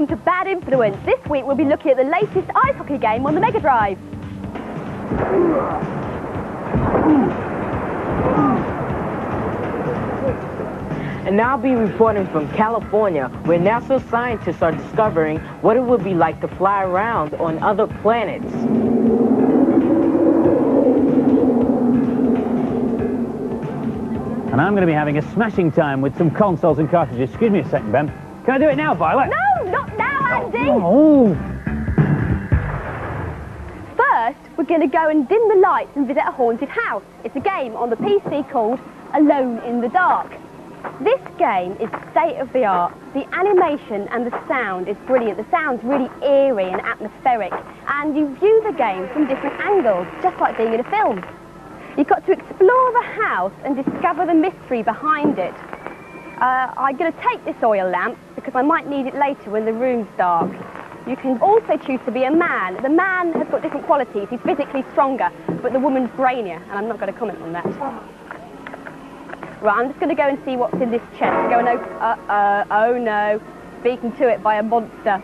Welcome to Bad Influence. This week we'll be looking at the latest ice hockey game on the Mega Drive. And now I'll be reporting from California, where NASA scientists are discovering what it would be like to fly around on other planets. And I'm going to be having a smashing time with some consoles and cartridges. Excuse me a second, Ben. Can I do it now, Violet? No, not now, Andy! Oh. First, we're going to go and dim the lights and visit a haunted house. It's a game on the PC called Alone in the Dark. This game is state-of-the-art. The animation and the sound is brilliant. The sound's really eerie and atmospheric, and you view the game from different angles, just like being in a film. You've got to explore the house and discover the mystery behind it. I'm going to take this oil lamp because I might need it later when the room's dark. You can also choose to be a man. The man has got different qualities. He's physically stronger, but the woman's brainier, and I'm not going to comment on that. Right, I'm just going to go and see what's in this chest. Go and open... oh no, beaten to it by a monster.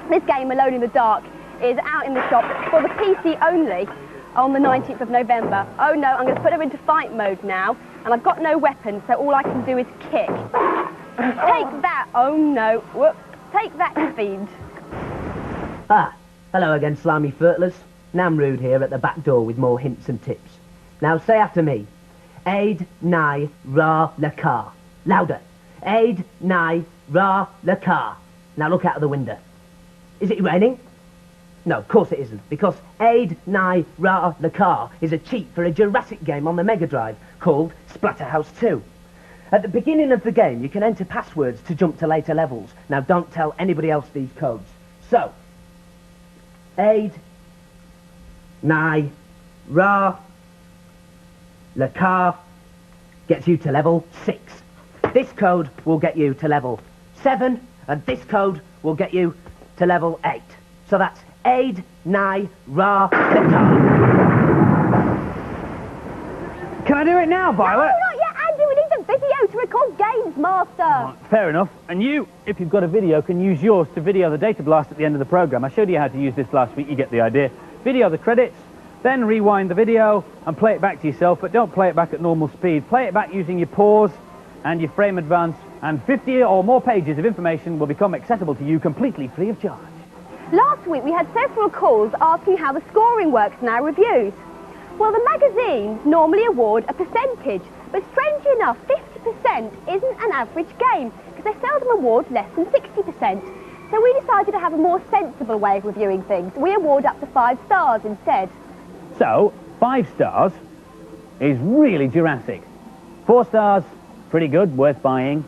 This game, Alone in the Dark, is out in the shop for the PC only on the 19th of November. Oh no, I'm going to put her into fight mode now, and I've got no weapon, so all I can do is kick. Take that! Oh no, whoops. Take that, you fiend. Ah, hello again, slimy furtlers. Namrud here at the back door with more hints and tips. Now say after me. Aid, nai, ra, la car. Louder. Aid, nai, ra, la car. Now look out of the window. Is it raining? No, of course it isn't, because Aid, nai, ra, la car is a cheat for a Jurassic game on the Mega Drive called Splatterhouse 2. At the beginning of the game, you can enter passwords to jump to later levels. Now don't tell anybody else these codes. So, Aid, nai, ra, la car gets you to level 6. This code will get you to level 7, and this code will get you to level 8. So that's Aid, nai, ra, la car. Can I do it now, Violet? No, not yet, Andy. We need the video to record Games Master. Right, fair enough. And you, if you've got a video, can use yours to video the data blast at the end of the programme. I showed you how to use this last week. You get the idea. Video the credits, then rewind the video and play it back to yourself, but don't play it back at normal speed. Play it back using your pause and your frame advance, and 50 or more pages of information will become accessible to you completely free of charge. Last week we had several calls asking how the scoring works in our reviews. Well, the magazines normally award a percentage, but strangely enough, 50% isn't an average game, because they seldom award less than 60%. So we decided to have a more sensible way of reviewing things. We award up to 5 stars instead. So, 5 stars is really Jurassic. 4 stars, pretty good, worth buying.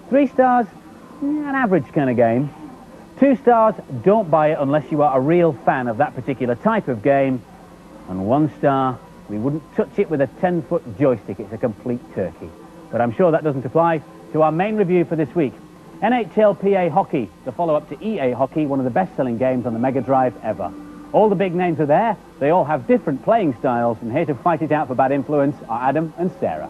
3 stars, an average kind of game. 2 stars, don't buy it unless you are a real fan of that particular type of game. And 1 star, we wouldn't touch it with a 10-foot joystick. It's a complete turkey. But I'm sure that doesn't apply to our main review for this week. NHLPA Hockey, the follow-up to EA Hockey, one of the best-selling games on the Mega Drive ever. All the big names are there. They all have different playing styles, and here to fight it out for Bad Influence are Adam and Sarah.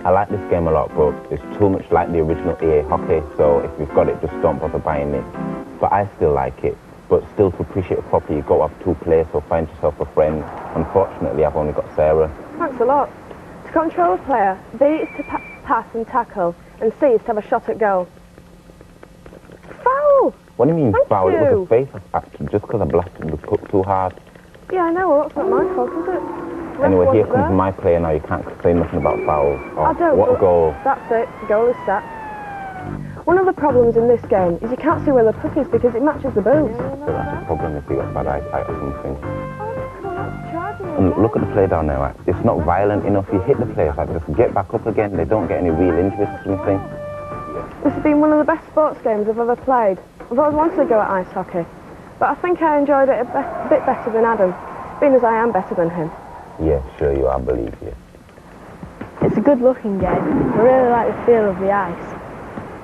I like this game a lot, but it's too much like the original EA Hockey, so if you've got it, just don't bother buying it. But I still like it. But still, to appreciate it properly, you've got to have 2 players, so find yourself a friend. Unfortunately, I've only got Sarah. Thanks a lot. To control a player, B is to pass and tackle, and C is to have a shot at goal. Foul! What do you mean, foul? You. It was a face action, just because I blasted the puck too hard. Yeah, I know, well, that's not my fault, is it? Anyway, here comes my player now. You can't say nothing about fouls. Oh, I don't. What a goal. That's it. The goal is set. One of the problems in this game is you can't see where the puck is because it matches the boobs. So that's a problem if you got bad eyesight or something. And look at the play down there. It's not violent enough. You hit the players, like, just get back up again. They don't get any real injuries or something. This has been one of the best sports games I've ever played. I've always wanted to go at ice hockey, but I think I enjoyed it a bit better than Adam, being as I am better than him. Yeah, sure you are, I believe you. It's a good-looking game. I really like the feel of the ice.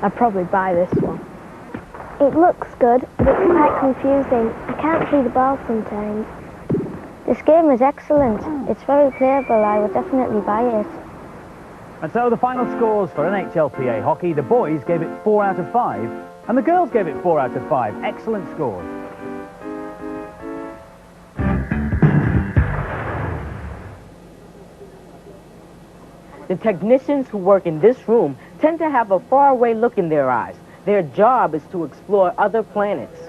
I'd probably buy this one. It looks good, but it's quite confusing. I can't see the ball sometimes. This game is excellent. It's very playable. I would definitely buy it. And so the final scores for NHLPA Hockey. The boys gave it 4 out of 5. And the girls gave it 4 out of 5. Excellent scores. The technicians who work in this room tend to have a faraway look in their eyes. Their job is to explore other planets.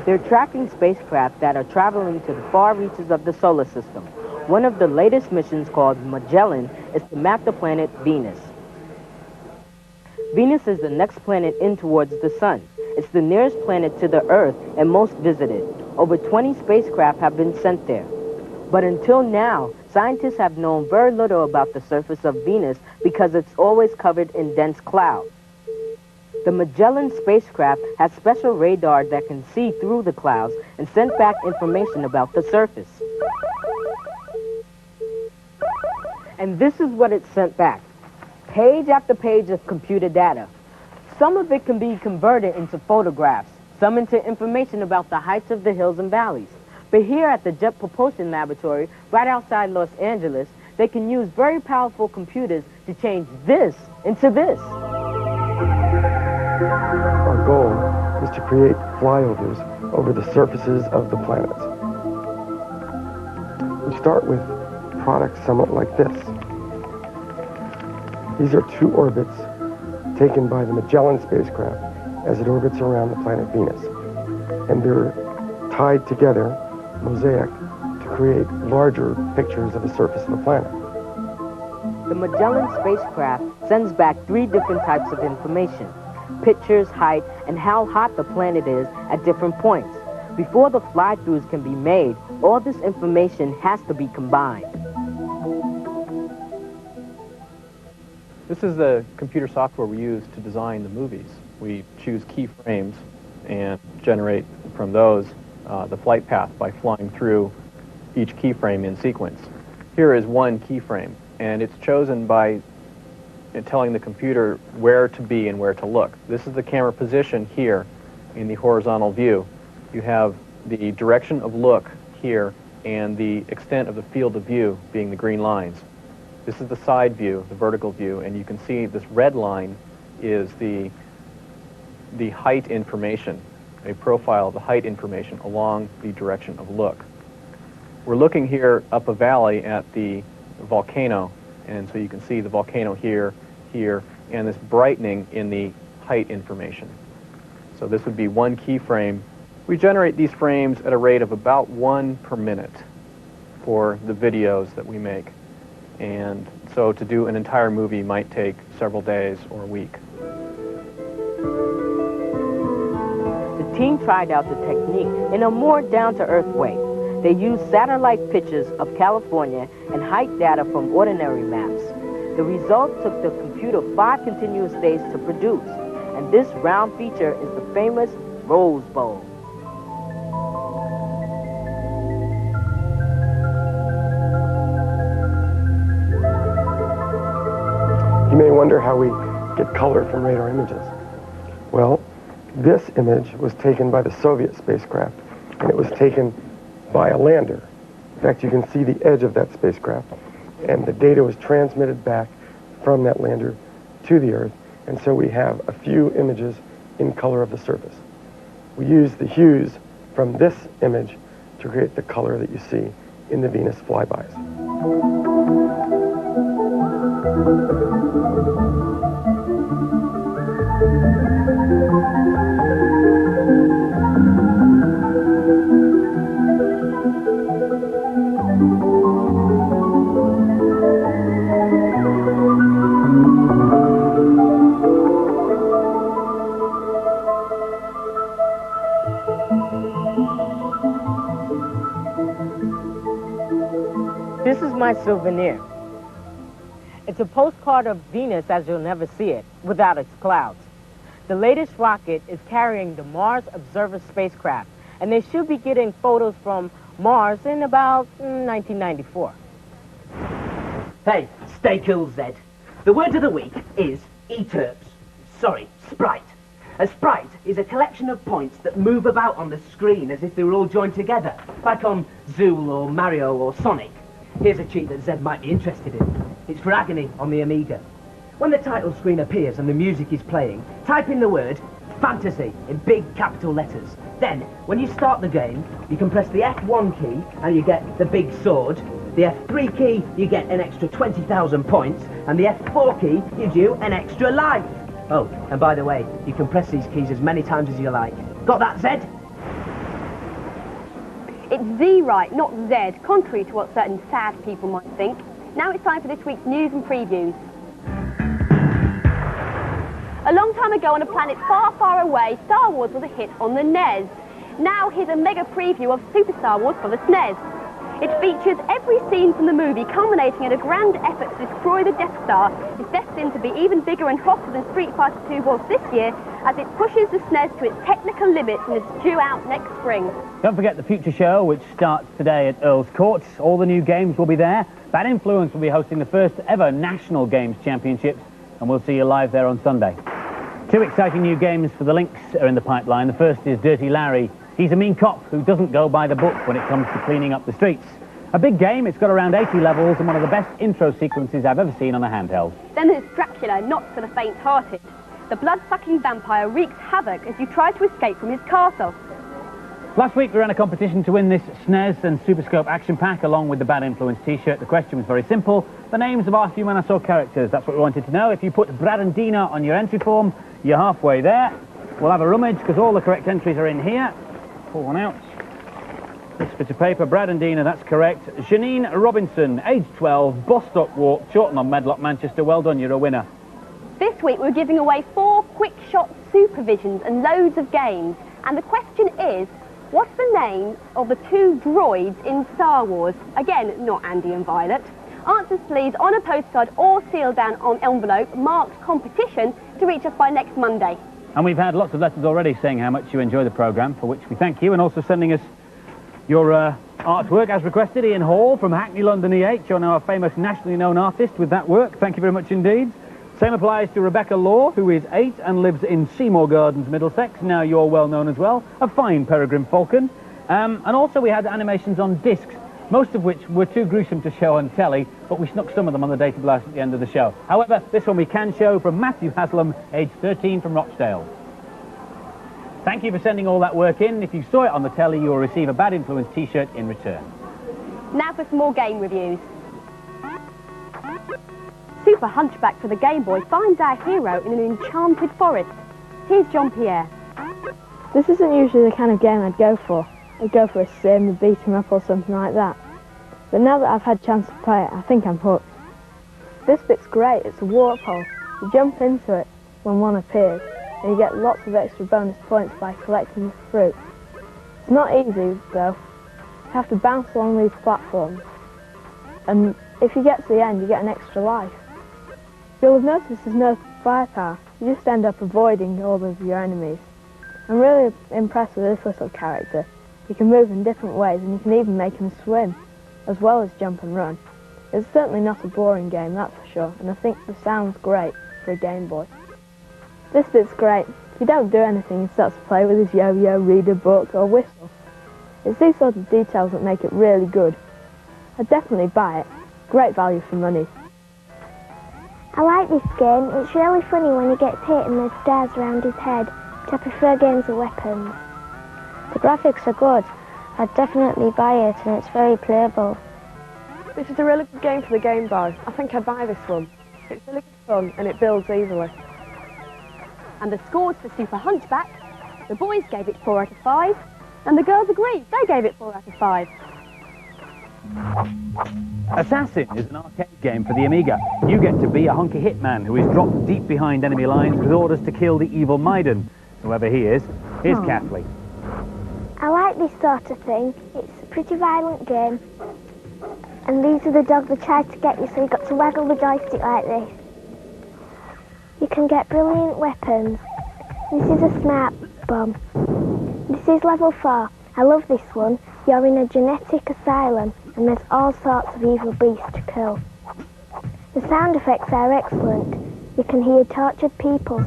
They're tracking spacecraft that are traveling to the far reaches of the solar system. One of the latest missions, called Magellan, is to map the planet Venus. Venus is the next planet in towards the sun. It's the nearest planet to the Earth and most visited. Over 20 spacecraft have been sent there. But until now, scientists have known very little about the surface of Venus because it's always covered in dense cloud. The Magellan spacecraft has special radar that can see through the clouds and send back information about the surface. And this is what it sent back. Page after page of computer data. Some of it can be converted into photographs, some into information about the heights of the hills and valleys. But here at the Jet Propulsion Laboratory, right outside Los Angeles, they can use very powerful computers to change this into this. Our goal is to create flyovers over the surfaces of the planets. We start with products somewhat like this. These are 2 orbits taken by the Magellan spacecraft as it orbits around the planet Venus. And they're tied together, mosaic, to create larger pictures of the surface of the planet. The Magellan spacecraft sends back 3 different types of information: pictures, height, and how hot the planet is at different points. Before the fly-throughs can be made, all this information has to be combined. This is the computer software we use to design the movies. We choose keyframes and generate from those the flight path by flying through each keyframe in sequence. Here is one keyframe, and it's chosen by telling the computer where to be and where to look. This is the camera position here in the horizontal view. You have the direction of look here and the extent of the field of view being the green lines. This is the side view, the vertical view, and you can see this red line is the height information, a profile of the height information along the direction of look. We're looking here up a valley at the volcano, and so you can see the volcano here, here, and this brightening in the height information. So this would be one keyframe. We generate these frames at a rate of about 1 per minute for the videos that we make. And so to do an entire movie might take several days or a week. The team tried out the technique in a more down-to-earth way. They used satellite pictures of California and height data from ordinary maps. The result took the computer 5 continuous days to produce, and this round feature is the famous Rose Bowl. You may wonder how we get color from radar images. Well, this image was taken by the Soviet spacecraft, and it was taken by a lander. In fact, you can see the edge of that spacecraft, and the data was transmitted back from that lander to the Earth, and so we have a few images in color of the surface. We use the hues from this image to create the color that you see in the Venus flybys. This is my souvenir. It's a postcard of Venus as you'll never see it, without its clouds. The latest rocket is carrying the Mars Observer spacecraft, and they should be getting photos from Mars in about 1994. Hey, stay cool, Zed. The word of the week is E-terps. Sorry, sprite. A sprite is a collection of points that move about on the screen as if they were all joined together, like on Zool or Mario or Sonic. Here's a cheat that Zed might be interested in. It's for Agony on the Amiga. when the title screen appears and the music is playing, type in the word fantasy in big capital letters. Then, when you start the game, you can press the F1 key and you get the big sword. The F3 key, you get an extra 20,000 points, and the F4 key gives you an extra life. Oh, and by the way, you can press these keys as many times as you like. Got that, Zed? It's Z right, not Z, contrary to what certain sad people might think. Now it's time for this week's news and previews. A long time ago on a planet far, far away, Star Wars was a hit on the NES. Now here's a mega preview of Super Star Wars for the SNES. It features every scene from the movie culminating in a grand effort to destroy the Death Star. It's destined to be even bigger and hotter than Street Fighter II was this year as it pushes the SNES to its technical limits and is due out next spring. Don't forget the Future Show, which starts today at Earl's Court. All the new games will be there. Bad Influence will be hosting the first ever National Games Championships, and we'll see you live there on Sunday. Two exciting new games for the Lynx are in the pipeline. The first is Dirty Larry. He's a mean cop who doesn't go by the book when it comes to cleaning up the streets. A big game, it's got around 80 levels and one of the best intro sequences I've ever seen on a handheld. Then there's Dracula, not for the faint-hearted. The blood-sucking vampire wreaks havoc as you try to escape from his castle. Last week we ran a competition to win this SNES and Super Scope action pack along with the Bad Influence t-shirt. The question was very simple. The names of our few Manasaur characters, that's what we wanted to know. If you put Brad and Dina on your entry form, you're halfway there. We'll have a rummage because all the correct entries are in here. Pull one out. This bit of paper, Brad and Dina, that's correct. Janine Robinson, age 12, Bostock Walk, Chawton on Medlock, Manchester. Well done, you're a winner. This week we're giving away 4 quick-shot supervisions and loads of games. And the question is, what's the name of the 2 droids in Star Wars? Again, not Andy and Violet. Answers please on a postcard or sealed down on envelope marked competition to reach us by next Monday. And we've had lots of letters already saying how much you enjoy the programme, for which we thank you, and also sending us your artwork as requested. Ian Hall from Hackney, London EH. You're now a famous nationally known artist with that work. Thank you very much indeed. Same applies to Rebecca Law, who is 8 and lives in Seymour Gardens, Middlesex. Now you're well known as well. A fine peregrine falcon. And also we had animations on discs, most of which were too gruesome to show on telly, but we snuck some of them on the data blast at the end of the show. However, this one we can show from Matthew Haslam, age 13 from Rochdale. Thank you for sending all that work in. If you saw it on the telly, you will receive a Bad Influence t-shirt in return. Now for some more game reviews. Super Hunchback for the Game Boy finds our hero in an enchanted forest. Here's Jean-Pierre. This isn't usually the kind of game I'd go for. I'd go for a sim, a beat 'em up or something like that. But now that I've had a chance to play it, I think I'm hooked. This bit's great, it's a warp hole. You jump into it when one appears, and you get lots of extra bonus points by collecting the fruit. It's not easy, though. You have to bounce along these platforms, and if you get to the end, you get an extra life. You'll have noticed there's no firepower. You just end up avoiding all of your enemies. I'm really impressed with this little character. You can move in different ways, and you can even make him swim, as well as jump and run. It's certainly not a boring game, that's for sure, and I think the sound's great for a Game Boy. This bit's great. If you don't do anything, he starts to play with his yo-yo, read a book, or whistle. It's these sort of details that make it really good. I'd definitely buy it. Great value for money. I like this game. It's really funny when he gets hit and there's stars around his head, but I prefer games of weapons. The graphics are good. I'd definitely buy it, and it's very playable. This is a really good game for the Game Boy. I think I'd buy this one. It's really good fun and it builds easily. And the scores for Super Hunchback, the boys gave it 4 out of 5, and the girls agreed, they gave it 4 out of 5. Assassin is an arcade game for the Amiga. You get to be a hunky hitman who is dropped deep behind enemy lines with orders to kill the evil Maiden, whoever he is. Here's Kathleen. I like this sort of thing. It's a pretty violent game. And these are the dogs that tried to get you, so you've got to waggle the joystick like this. You can get brilliant weapons. This is a smart bomb. This is level 4. I love this one. You're in a genetic asylum and there's all sorts of evil beasts to kill. The sound effects are excellent. You can hear tortured people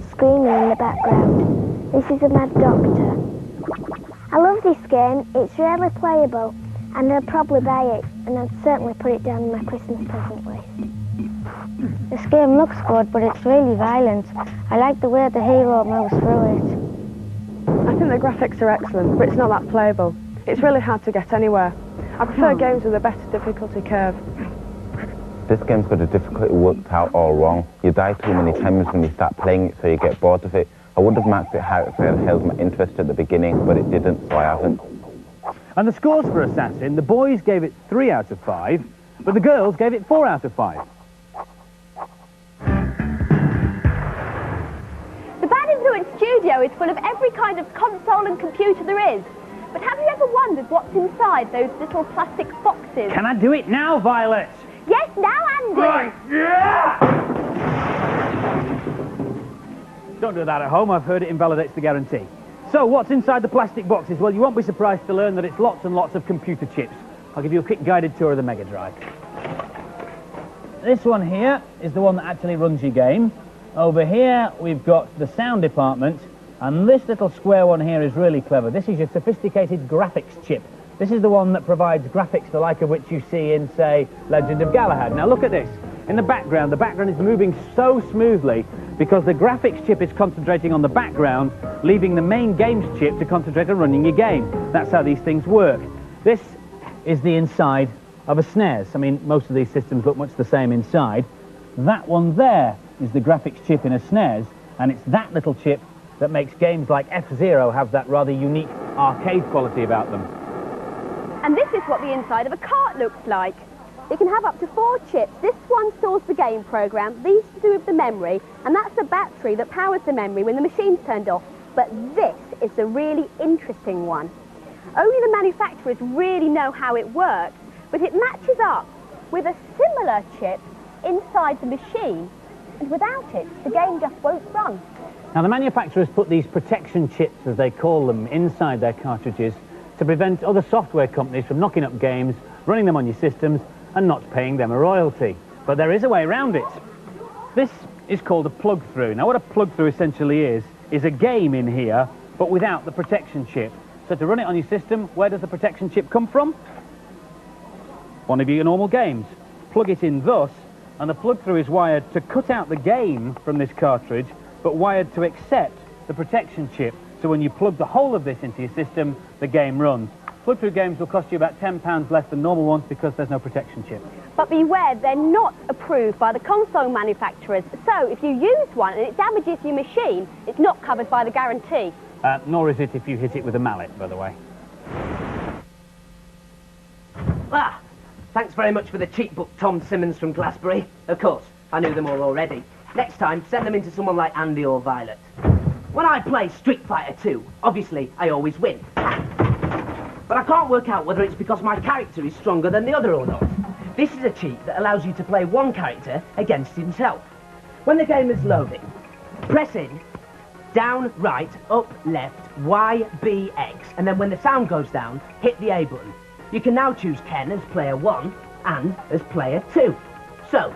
screaming in the background. This is a mad doctor. I love this game. It's really playable and I'd probably buy it, and I'd certainly put it down in my Christmas present list. This game looks good, but it's really violent. I like the way the hero moves through it. I think the graphics are excellent, but it's not that playable. It's really hard to get anywhere. I prefer games with a better difficulty curve. This game's got a difficulty worked out all wrong. You die too many times when you start playing it, so you get bored of it. I would have marked it high if it had held my interest at the beginning, but it didn't, so I haven't. And the scores for Assassin, the boys gave it 3 out of 5, but the girls gave it 4 out of 5. The Bad Influence studio is full of every kind of console and computer there is. But have you ever wondered what's inside those little plastic boxes? Can I do it now, Violet? Yes, now, Andy! Right, yeah! Don't do that at home, I've heard it invalidates the guarantee. So, what's inside the plastic boxes? Well, you won't be surprised to learn that it's lots and lots of computer chips. I'll give you a quick guided tour of the Mega Drive. This one here is the one that actually runs your game. Over here, we've got the sound department, and this little square one here is really clever. This is your sophisticated graphics chip. This is the one that provides graphics the like of which you see in, say, Legend of Galahad. Now look at this. In the background is moving so smoothly because the graphics chip is concentrating on the background, leaving the main games chip to concentrate on running your game. That's how these things work. This is the inside of a SNES. I mean, most of these systems look much the same inside. That one there is the graphics chip in a SNES, and it's that little chip that makes games like F-Zero have that rather unique arcade quality about them. And this is what the inside of a cart looks like. It can have up to 4 chips. This one stores the game program, these two with the memory, and that's the battery that powers the memory when the machine's turned off. But this is the really interesting one. Only the manufacturers really know how it works, but it matches up with a similar chip inside the machine, and without it, the game just won't run. Now, the manufacturers put these protection chips, as they call them, inside their cartridges to prevent other software companies from knocking up games, running them on your systems, and not paying them a royalty. But there is a way around it. This is called a plug-through. Now, what a plug-through essentially is a game in here, but without the protection chip. So to run it on your system, where does the protection chip come from? One of your normal games. Plug it in thus, and the plug-through is wired to cut out the game from this cartridge, but wired to accept the protection chip. So when you plug the whole of this into your system, the game runs. Plug-through games will cost you about £10 less than normal ones because there's no protection chip. But beware, they're not approved by the console manufacturers. So if you use one and it damages your machine, it's not covered by the guarantee. Nor is it if you hit it with a mallet, by the way. Ah, thanks very much for the cheap book, Tom Simmons from Glassbury. Of course, I knew them all already. Next time, send them into someone like Andy or Violet. When I play Street Fighter 2, obviously I always win. But I can't work out whether it's because my character is stronger than the other or not. This is a cheat that allows you to play one character against himself. When the game is loading, press in, down, right, up, left, Y, B, X, and then when the sound goes down, hit the A button. You can now choose Ken as player 1 and as player 2. So,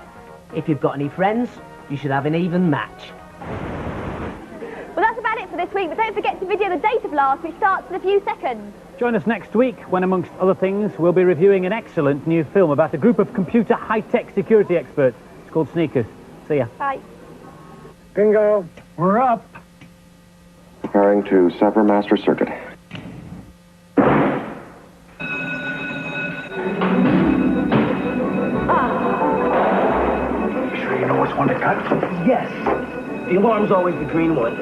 if you've got any friends, you should have an even match. Well, that's about it for this week, but don't forget to video the date of last, which starts in a few seconds. Join us next week when, amongst other things, we'll be reviewing an excellent new film about a group of computer high-tech security experts. It's called Sneakers. See ya. Bye. Bingo. We're up. Preparing to sever master circuit. Sure you know which one to cut? Yes, the alarm's always the green one.